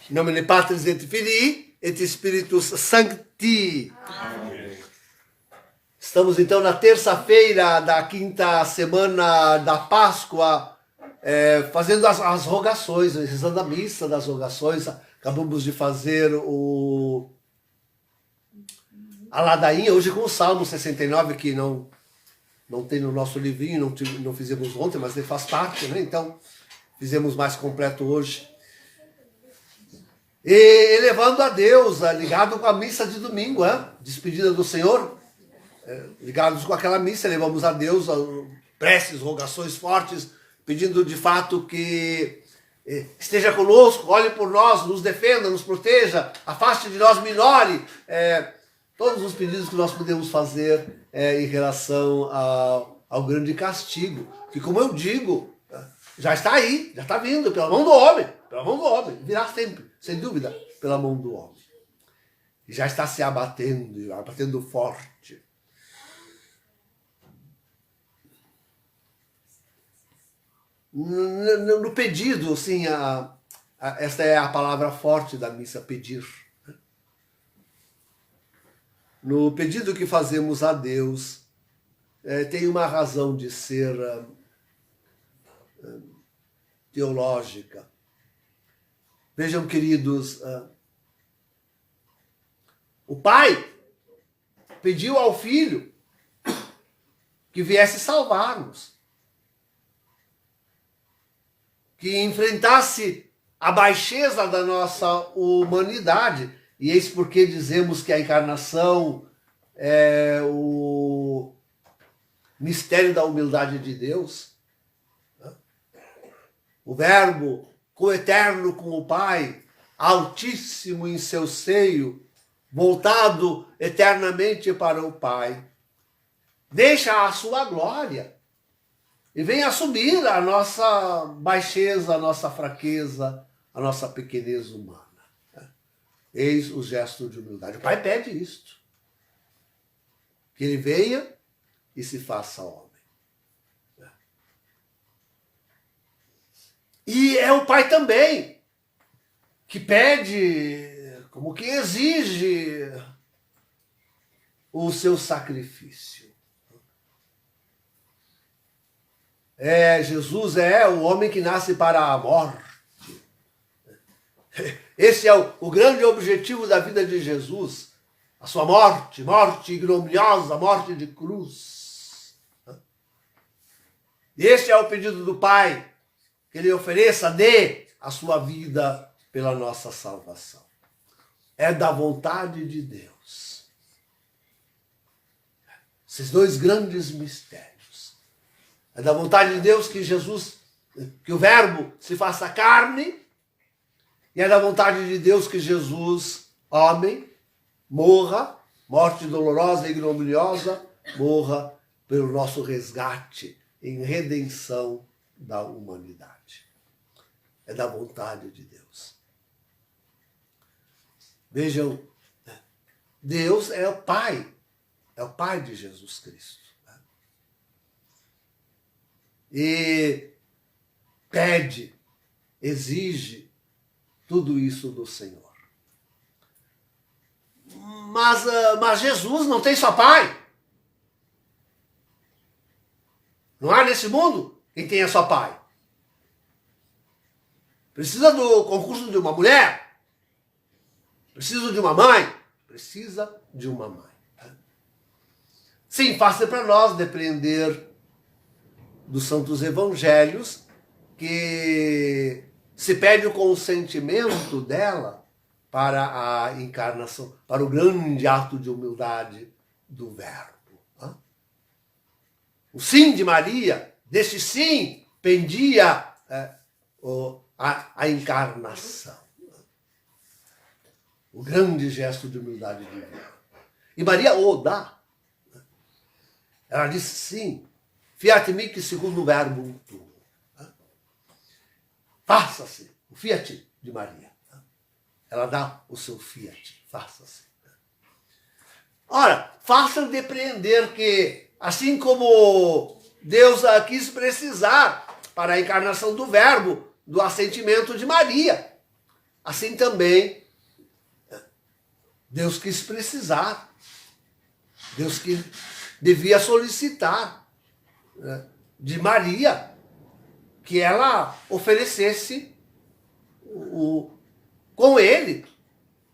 Em nome de Patris et Filii et Spiritus Sancti. Amém. Estamos então na terça-feira da quinta semana da Páscoa, fazendo as rogações, rezando a missa das rogações. Acabamos de fazer a ladainha, hoje com o Salmo 69, que não tem no nosso livrinho, não fizemos ontem, mas ele faz parte, né? Então, fizemos mais completo hoje. E elevando a Deus, ligado com a missa de domingo, despedida do Senhor, ligados com aquela missa, elevamos a Deus preces, rogações fortes, pedindo de fato que esteja conosco, olhe por nós, nos defenda, nos proteja, afaste de nós, minore, todos os pedidos que nós podemos fazer em relação ao grande castigo, que, como eu digo, já está aí, já está vindo, pela mão do homem, virá sempre, sem dúvida, pela mão do homem. E já está se abatendo forte. No pedido, assim, esta é a palavra forte da missa, pedir. No pedido que fazemos a Deus, tem uma razão de ser teológica. Vejam, queridos, o pai pediu ao filho que viesse salvar-nos, que enfrentasse a baixeza da nossa humanidade. E eis porque dizemos que a encarnação é o mistério da humildade de Deus. O Verbo coeterno com o Pai, altíssimo em seu seio, voltado eternamente para o Pai, deixa a sua glória e vem assumir a nossa baixeza, a nossa fraqueza, a nossa pequenez humana. Eis o gesto de humildade. O Pai pede isto, que ele venha e se faça homem. E é o Pai também que pede, como que exige o seu sacrifício. Jesus é o homem que nasce para a morte. Esse é o grande objetivo da vida de Jesus, a sua morte ignominiosa, morte de cruz. Este é o pedido do Pai, que ele ofereça, dê a sua vida pela nossa salvação. É da vontade de Deus. Esses dois grandes mistérios. É da vontade de Deus que que o Verbo se faça carne, e é da vontade de Deus que Jesus, homem, morra, morte dolorosa e ignominiosa, morra pelo nosso resgate em redenção da humanidade. É da vontade de Deus. Vejam, Deus é o Pai de Jesus Cristo. E pede, exige tudo isso do Senhor. Mas Jesus não tem só Pai. Não há nesse mundo quem tenha só Pai. Precisa do concurso de uma mulher. Precisa de uma mãe. Precisa de uma mãe. Sim, fácil para nós depreender dos santos evangelhos que se pede o consentimento dela para a encarnação, para o grande ato de humildade do Verbo. O sim de Maria, desse sim, pendia a encarnação. O grande gesto de humildade divina. E Maria o dá. Ela disse sim, fiat mihi segundo o verbo tuo. Faça-se, o fiat de Maria. Ela dá o seu fiat, faça-se. Ora, faça depreender que, assim como Deus quis precisar para a encarnação do Verbo, do assentimento de Maria, assim também Deus quis precisar, Deus que devia solicitar, né, de Maria que ela oferecesse com ele,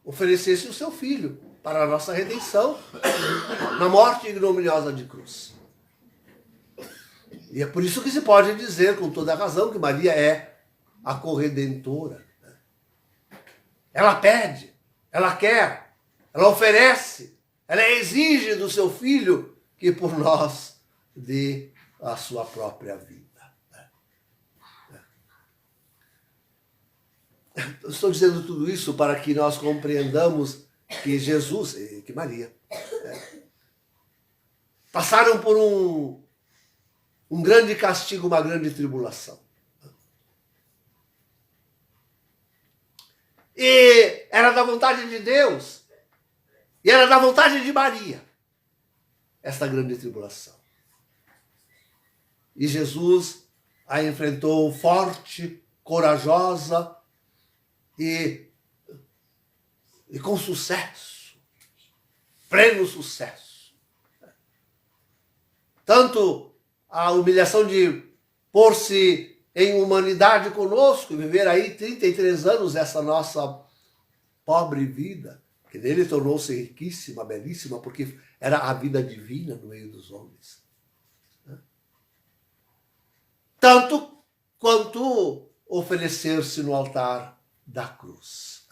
oferecesse o seu filho para a nossa redenção na morte ignominiosa de cruz. E é por isso que se pode dizer com toda a razão que Maria é a corredentora. Ela pede, ela quer, ela oferece, ela exige do seu filho que por nós dê a sua própria vida. Eu estou dizendo tudo isso para que nós compreendamos que Jesus e que Maria passaram por um grande castigo, uma grande tribulação. E era da vontade de Deus, e era da vontade de Maria, esta grande tribulação. E Jesus a enfrentou forte, corajosa e com sucesso, pleno sucesso. Tanto a humilhação de pôr-se em humanidade conosco, viver aí 33 anos essa nossa pobre vida, que nele tornou-se riquíssima, belíssima, porque era a vida divina no meio dos homens. Tanto quanto oferecer-se no altar da cruz.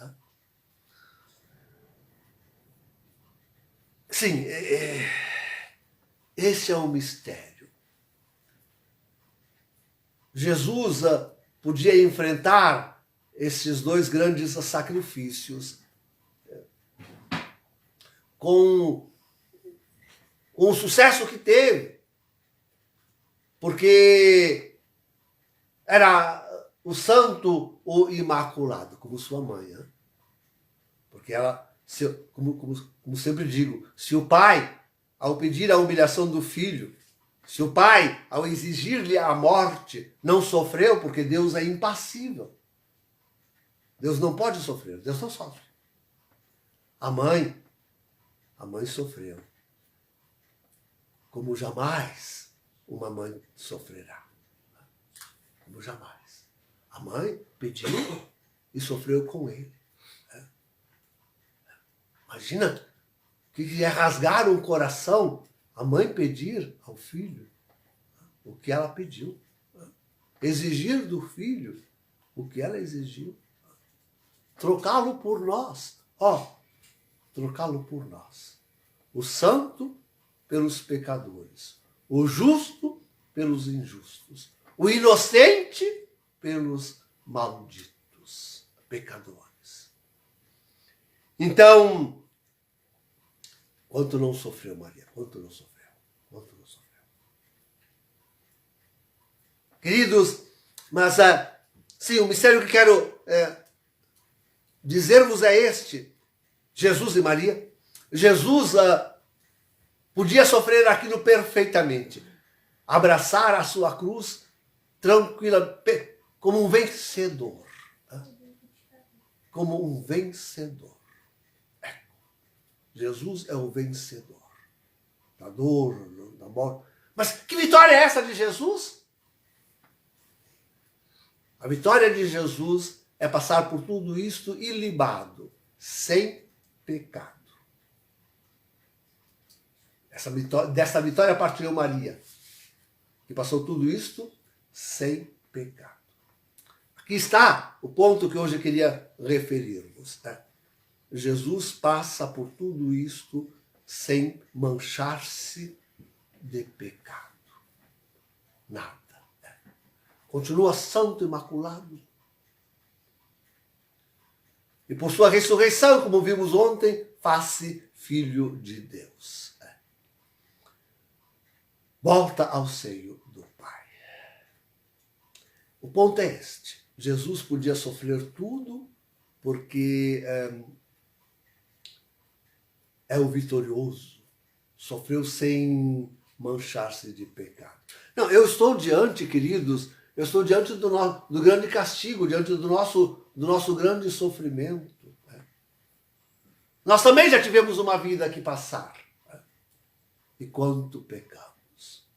Sim, esse é o mistério. Jesus podia enfrentar esses dois grandes sacrifícios com o sucesso que teve, porque era o santo ou imaculado, como sua mãe. Né? Porque ela, como sempre digo, se o pai, ao pedir a humilhação do filho, se o pai, ao exigir-lhe a morte, não sofreu, porque Deus é impassível. Deus não pode sofrer, Deus não sofre. A mãe sofreu, como jamais uma mãe sofrerá. Como jamais. A mãe pediu e sofreu com ele. Imagina o que é rasgar um coração, a mãe pedir ao filho o que ela pediu. Exigir do filho o que ela exigiu. Trocá-lo por nós. Trocá-lo por nós. O santo pelos pecadores. O justo pelos injustos. O inocente pelos malditos, pecadores. Então, quanto não sofreu Maria? Quanto não sofreu? Quanto não sofreu? Queridos, mas sim, o mistério que quero dizer-vos é este. Jesus e Maria. Jesus podia sofrer aquilo perfeitamente. Abraçar a sua cruz tranquila, como um vencedor. Como um vencedor. Jesus é o vencedor. Da dor, da morte. Mas que vitória é essa de Jesus? A vitória de Jesus é passar por tudo isto ilibado, sem pecado. Dessa vitória partiu Maria, que passou tudo isto sem pecado. Aqui está o ponto que hoje eu queria referir-vos. Jesus passa por tudo isto sem manchar-se de pecado. Nada. Continua santo, imaculado. E por sua ressurreição, como vimos ontem, faz-se filho de Deus. Volta ao seio do Pai. O ponto é este. Jesus podia sofrer tudo porque é o vitorioso. Sofreu sem manchar-se de pecado. Não, eu estou diante, queridos, eu estou diante do grande castigo, diante do nosso do nosso grande sofrimento. Nós também já tivemos uma vida que passar. E quanto pecamos,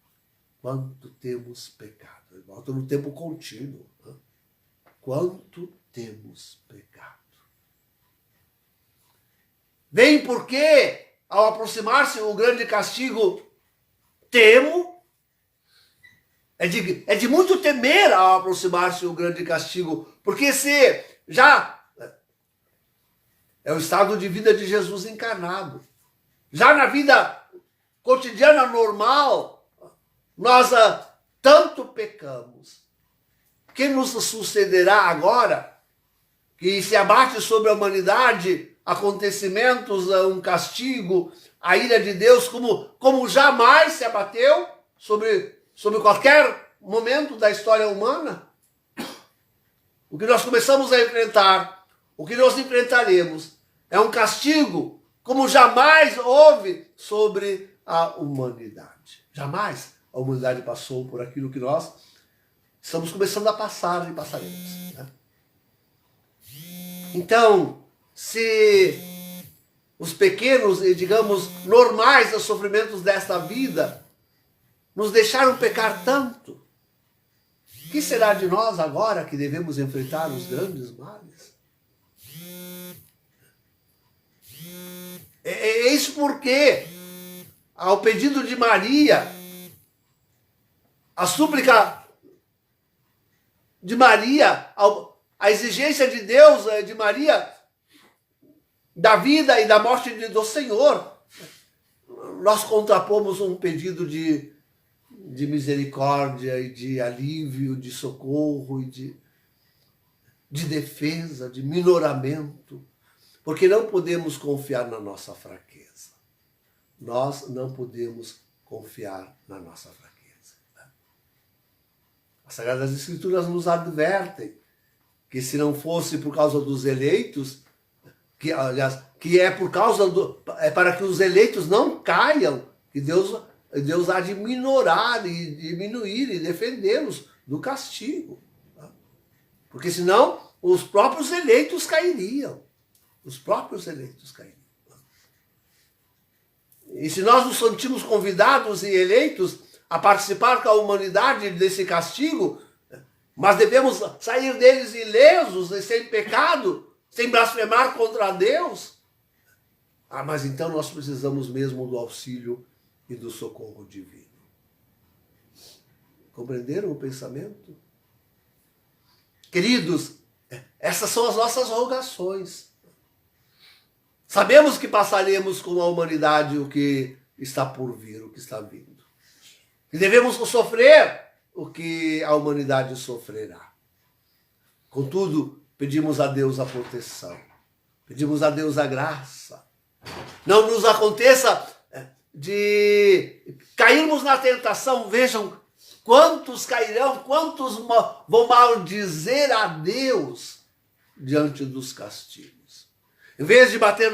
quanto temos pecado. Estou no tempo contínuo. Quanto temos pecado. Vem porque, ao aproximar-se o grande castigo, temo. É de muito temer ao aproximar-se o grande castigo, porque se já é o estado de vida de Jesus encarnado. Já na vida cotidiana normal, nós tanto pecamos. Que nos sucederá agora, que se abate sobre a humanidade acontecimentos, um castigo, a ira de Deus, como jamais se abateu sobre qualquer momento da história humana? O que nós começamos a enfrentar, o que nós enfrentaremos, é um castigo como jamais houve sobre a humanidade. Jamais a humanidade passou por aquilo que nós estamos começando a passar e passaremos. Né? Então, se os pequenos e, digamos, normais sofrimentos desta vida nos deixaram pecar tanto, o que será de nós agora que devemos enfrentar os grandes males? É isso porque, ao pedido de Maria, a súplica de Maria, a exigência de Deus, de Maria, da vida e da morte do Senhor, nós contrapomos um pedido de misericórdia e de alívio, de socorro e de defesa, de minoramento, porque não podemos confiar na nossa fraqueza. Nós não podemos confiar na nossa fraqueza. As Sagradas Escrituras nos advertem que se não fosse por causa dos eleitos, que é por causa é para que os eleitos não caiam, que Deus há de minorar e diminuir e defendê-los do castigo. Porque senão os próprios eleitos cairiam. Os próprios eleitos cairiam. E se nós nos sentimos convidados e eleitos a participar com a humanidade desse castigo, mas devemos sair deles ilesos e sem pecado, sem blasfemar contra Deus, mas então nós precisamos mesmo do auxílio e do socorro divino. Compreenderam o pensamento? Queridos, essas são as nossas rogações. Sabemos que passaremos com a humanidade o que está por vir, o que está vindo. Que devemos sofrer o que a humanidade sofrerá. Contudo, pedimos a Deus a proteção. Pedimos a Deus a graça. Não nos aconteça de cairmos na tentação. Vejam quantos cairão, quantos vão maldizer a Deus diante dos castigos. Em vez de bater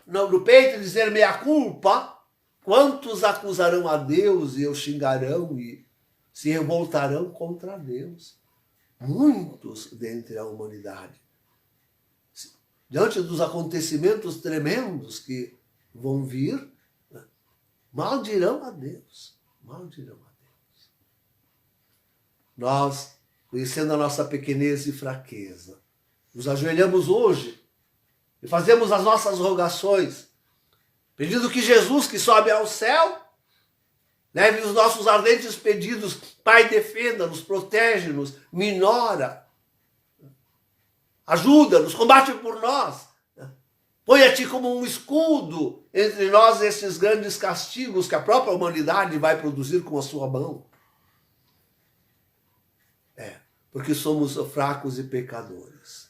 no peito e dizer meia culpa, quantos acusarão a Deus e o xingarão e se revoltarão contra Deus? Muitos dentre a humanidade. Diante dos acontecimentos tremendos que vão vir, maldirão a Deus. Maldirão a Deus. Nós, conhecendo a nossa pequenez e fraqueza, nos ajoelhamos hoje e fazemos as nossas rogações, pedindo que Jesus, que sobe ao céu, leve os nossos ardentes pedidos. Pai, defenda-nos, protege-nos, minora, ajuda-nos, combate por nós. Põe a Ti como um escudo entre nós esses grandes castigos que a própria humanidade vai produzir com a sua mão. Porque somos fracos e pecadores.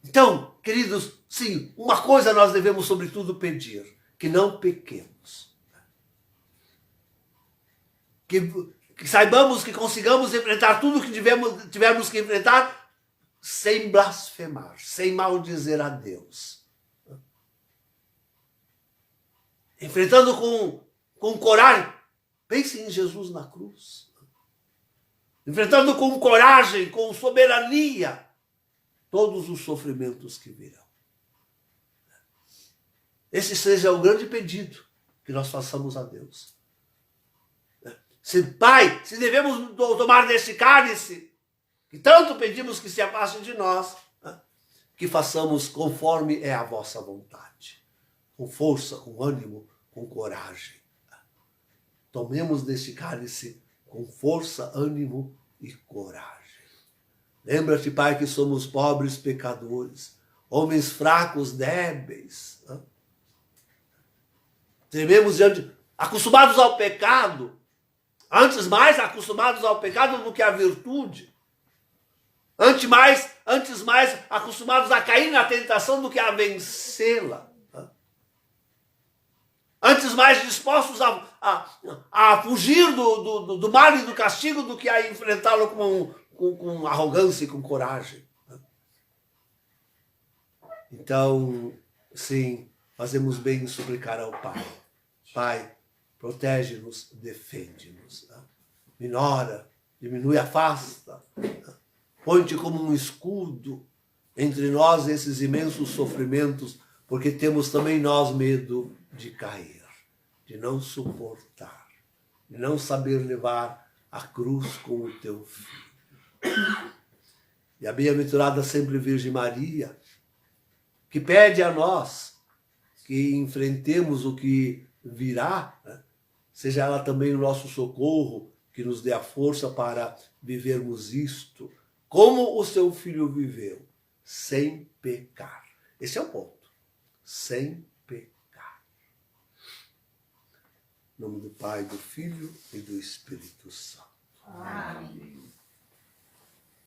Então, queridos, sim, uma coisa nós devemos sobretudo pedir, que não pequemos. Que saibamos, que consigamos enfrentar tudo que tivermos que enfrentar sem blasfemar, sem maldizer a Deus. Enfrentando com coragem. Pense em Jesus na cruz. enfrentando com coragem, com soberania, todos os sofrimentos que virão. Esse seja o grande pedido que nós façamos a Deus. Pai, se devemos tomar desse cálice, que tanto pedimos que se afaste de nós, que façamos conforme é a vossa vontade, com força, com ânimo, com coragem. Tomemos deste cálice com força, ânimo e coragem. Lembra-te, Pai, que somos pobres pecadores, homens fracos, débeis. Trememos acostumados ao pecado, antes mais acostumados ao pecado do que à virtude. Antes mais acostumados a cair na tentação do que a vencê-la. Antes mais dispostos a fugir do mal e do castigo do que a enfrentá-lo com arrogância e com coragem. Então, sim, fazemos bem em suplicar ao Pai. Pai, protege-nos, defende-nos. Minora, diminui, afasta. Põe-te como um escudo entre nós esses imensos sofrimentos, porque temos também nós medo de cair, de não suportar, de não saber levar a cruz com o teu filho. E a bem-aventurada sempre Virgem Maria, que pede a nós que enfrentemos o que virá, seja ela também o nosso socorro, que nos dê a força para vivermos isto, como o seu filho viveu, sem pecar. Esse é o ponto. Sem pecar. Em nome do Pai, do Filho e do Espírito Santo. Amém.